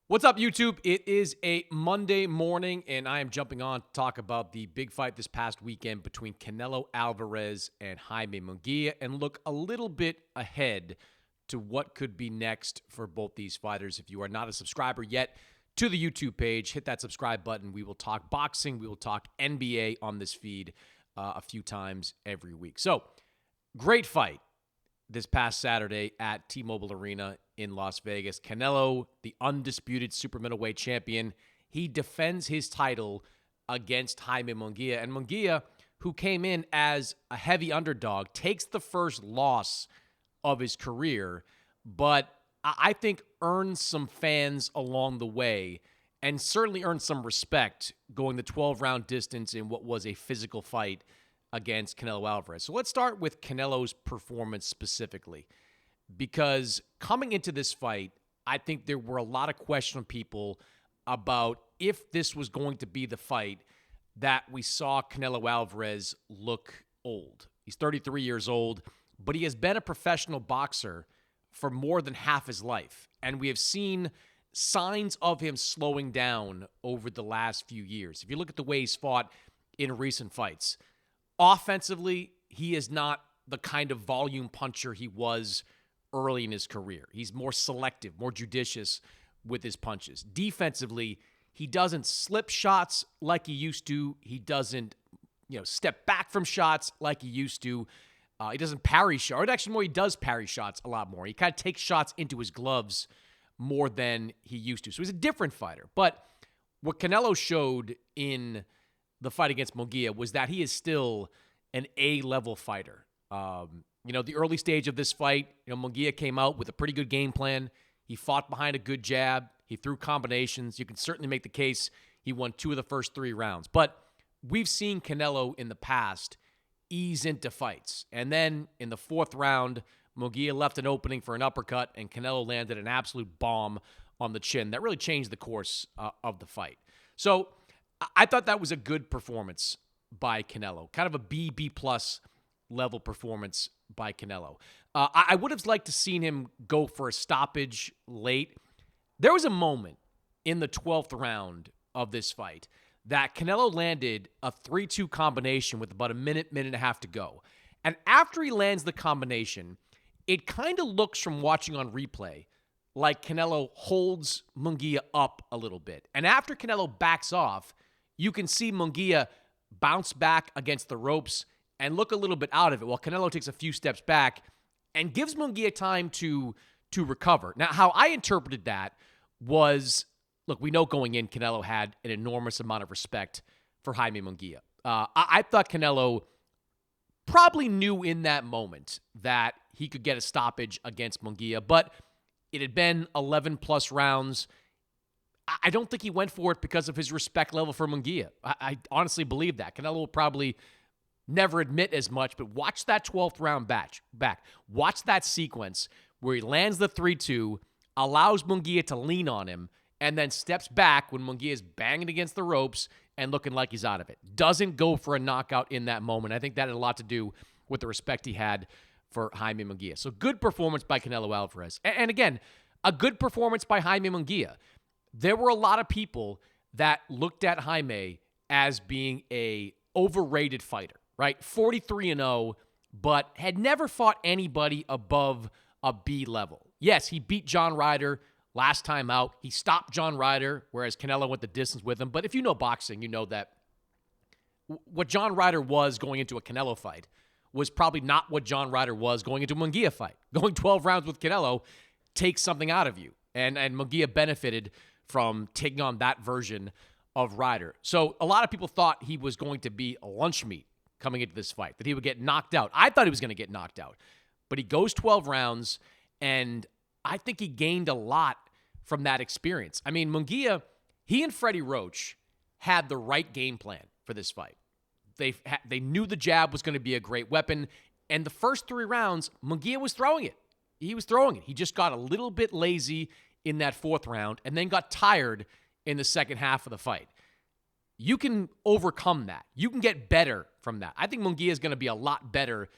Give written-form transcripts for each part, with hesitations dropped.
What's up, YouTube? It is a Monday morning, and I am jumping on to talk about the big fight this past weekend between Canelo Alvarez and Jaime Munguia and look a little bit ahead to what could be next for both these fighters. If you are not a subscriber yet to the YouTube page, hit that subscribe button. We will talk boxing. We will talk NBA on this feed a few times every week. So, great fight this past Saturday at T-Mobile Arena in Las Vegas. Canelo, the undisputed super middleweight champion, he defends his title against Jaime Munguia. And Munguia, who came in as a heavy underdog, takes the first loss of his career, but I think earns some fans along the way and certainly earned some respect going the 12-round distance in what was a physical fight against Canelo Alvarez. So let's start with Canelo's performance specifically, because coming into this fight, I think there were a lot of questions from people about if this was going to be the fight that we saw Canelo Alvarez look old. He's 33 years old, but he has been a professional boxer for more than half his life, and we have seen signs of him slowing down over the last few years. If you look at the way he's fought in recent fights, offensively, he is not the kind of volume puncher he was early in his career. He's more selective, more judicious with his punches. Defensively, he doesn't slip shots like he used to. He doesn't, step back from shots like he used to. He doesn't parry shots. Or actually, he does parry shots a lot more. He kind of takes shots into his gloves more than he used to. So he's a different fighter. But what Canelo showed in the fight against Munguia was that he is still an A-level fighter. The early stage of this fight, Munguia came out with a pretty good game plan. He fought behind a good jab. He threw combinations. You can certainly make the case he won 2 of the first 3 rounds. But we've seen Canelo in the past ease into fights. And then in the 4th round, Munguia left an opening for an uppercut, and Canelo landed an absolute bomb on the chin that really changed the course of the fight. So I thought that was a good performance by Canelo, kind of a B+ level performance by Canelo. I would have liked to seen him go for a stoppage late. There was a moment in the 12th round of this fight that Canelo landed a 3-2 combination with about a minute and a half to go. And after he lands the combination, it kind of looks from watching on replay like Canelo holds Munguia up a little bit. And after Canelo backs off, you can see Munguia bounce back against the ropes and look a little bit out of it while Canelo takes a few steps back and gives Munguia time to recover. Now, how I interpreted that was, look, we know going in, Canelo had an enormous amount of respect for Jaime Munguia. I thought Canelo probably knew in that moment that he could get a stoppage against Munguia, but it had been 11+ rounds. I don't think he went for it because of his respect level for Munguia. I honestly believe that. Canelo will probably never admit as much, but watch that 12th round back. Watch that sequence where he lands the 3-2, allows Munguia to lean on him, and then steps back when Munguia is banging against the ropes and looking like he's out of it. Doesn't go for a knockout in that moment. I think that had a lot to do with the respect he had for Jaime Munguia. So good performance by Canelo Alvarez. And again, a good performance by Jaime Munguia. There were a lot of people that looked at Jaime as being a overrated fighter, right? 43-0, but had never fought anybody above a B level. Yes, he beat John Ryder last time out. He stopped John Ryder, whereas Canelo went the distance with him. But if you know boxing, you know that what John Ryder was going into a Canelo fight was probably not what John Ryder was going into a Munguia fight. Going 12 rounds with Canelo takes something out of you. And Munguia benefited from taking on that version of Ryder. So a lot of people thought he was going to be a lunch meat coming into this fight, that he would get knocked out. I thought he was going to get knocked out. But he goes 12 rounds, and I think he gained a lot from that experience. I mean, Munguia, he and Freddie Roach had the right game plan for this fight. They knew the jab was going to be a great weapon, and the first 3 rounds, Munguia was throwing it. He was throwing it. He just got a little bit lazy in that 4th round and then got tired in the second half of the fight. You can overcome that. You can get better from that. I think Munguia is going to be a lot better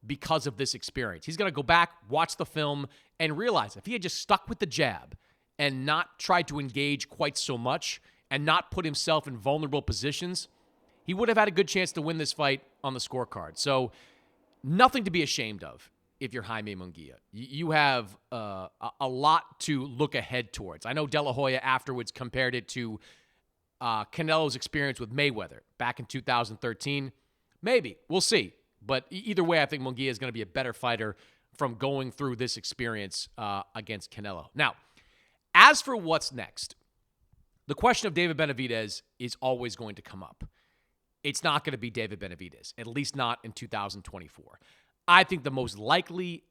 because of this experience. He's going to go back, watch the film, and realize if he had just stuck with the jab and not tried to engage quite so much and not put himself in vulnerable positions, he would have had a good chance to win this fight on the scorecard. So nothing to be ashamed of if you're Jaime Munguia. You have a lot to look ahead towards. I know De La Hoya afterwards compared it to Canelo's experience with Mayweather back in 2013. Maybe. We'll see. But either way, I think Munguia is going to be a better fighter from going through this experience against Canelo. Now, as for what's next, the question of David Benavidez is always going to come up. It's not going to be David Benavidez, at least not in 2024. I think the most likely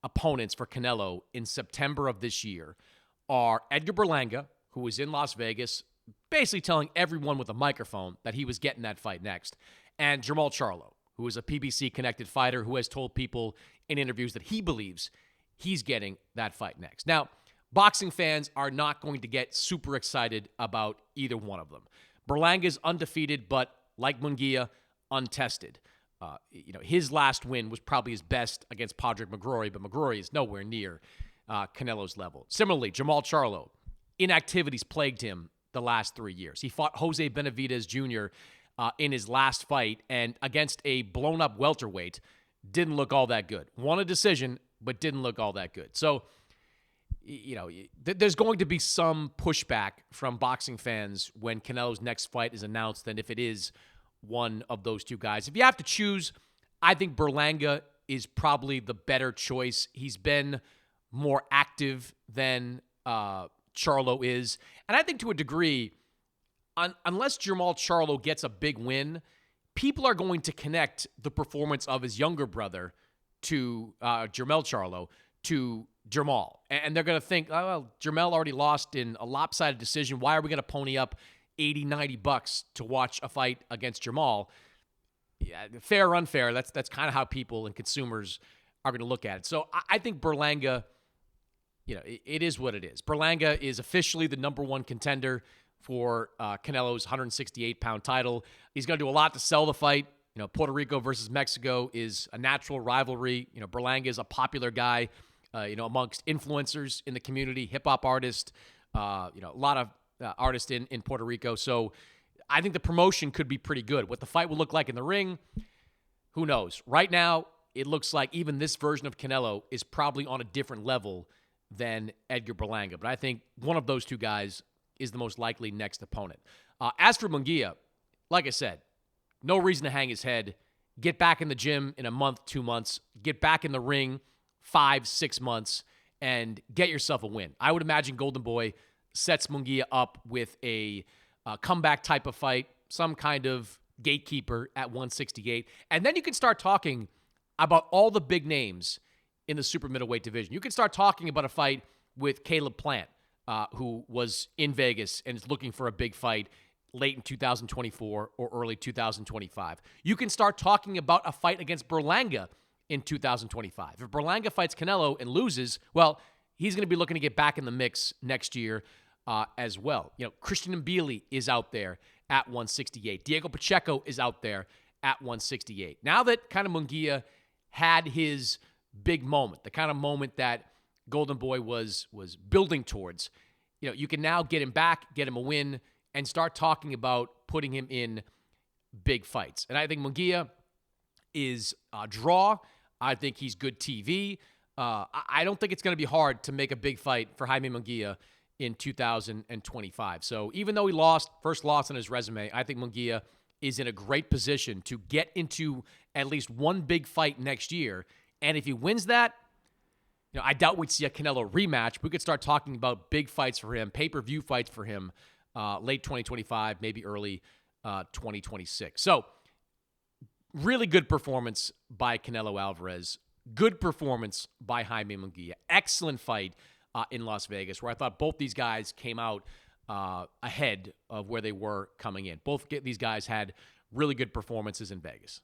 opponents for Canelo in September of this year are Edgar Berlanga, who was in Las Vegas, basically telling everyone with a microphone that he was getting that fight next, and Jermall Charlo, who is a PBC-connected fighter who has told people in interviews that he believes he's getting that fight next. Now, boxing fans are not going to get super excited about either one of them. Berlanga's undefeated, but like Munguia, untested. His last win was probably his best against Padraig McGrory, but McGrory is nowhere near Canelo's level. Similarly, Jermall Charlo, inactivities plagued him the last 3 years. He fought Jose Benavidez Jr. In his last fight, and against a blown-up welterweight, didn't look all that good. Won a decision, but didn't look all that good. So, there's going to be some pushback from boxing fans when Canelo's next fight is announced than if it is one of those two guys. If you have to choose, I think Berlanga is probably the better choice. He's been more active than Charlo is. And I think to a degree, unless Jermall Charlo gets a big win, people are going to connect the performance of his younger brother to Jermell Charlo to Jermall. And they're going to think, oh, well, Jermell already lost in a lopsided decision. Why are we going to pony up $80, $90 to watch a fight against Jermall? Yeah, fair or unfair, that's kind of how people and consumers are going to look at it. So I think Berlanga, it is what it is. Berlanga is officially the number one contender for Canelo's 168-pound title. He's going to do a lot to sell the fight. Puerto Rico versus Mexico is a natural rivalry. Berlanga is a popular guy, amongst influencers in the community, hip-hop artist, a lot of artists in Puerto Rico. So I think the promotion could be pretty good. What the fight will look like in the ring, who knows? Right now, it looks like even this version of Canelo is probably on a different level than Edgar Berlanga. But I think one of those two guys is the most likely next opponent. As for Munguia, like I said, no reason to hang his head. Get back in the gym in a month, 2 months. Get back in the ring 5, 6 months and get yourself a win. I would imagine Golden Boy sets Munguia up with a comeback type of fight, some kind of gatekeeper at 168. And then you can start talking about all the big names in the super middleweight division. You can start talking about a fight with Caleb Plant, who was in Vegas and is looking for a big fight late in 2024 or early 2025. You can start talking about a fight against Berlanga in 2025. If Berlanga fights Canelo and loses, well, he's going to be looking to get back in the mix next year as well. Christian Mbili is out there at 168. Diego Pacheco is out there at 168. Now that kind of Munguia had his big moment, the kind of moment that Golden Boy was building towards, you can now get him back, get him a win, and start talking about putting him in big fights. And I think Munguia is a draw. I think he's good TV. I don't think it's going to be hard to make a big fight for Jaime Munguia in 2025. So even though he first loss on his resume, I think Munguia is in a great position to get into at least one big fight next year. And if he wins that, I doubt we'd see a Canelo rematch. We could start talking about big fights for him, pay-per-view fights for him, late 2025, maybe early 2026. So really good performance by Canelo Alvarez. Good performance by Jaime Munguia. Excellent fight in Las Vegas, where I thought both these guys came out ahead of where they were coming in. Both these guys had really good performances in Vegas.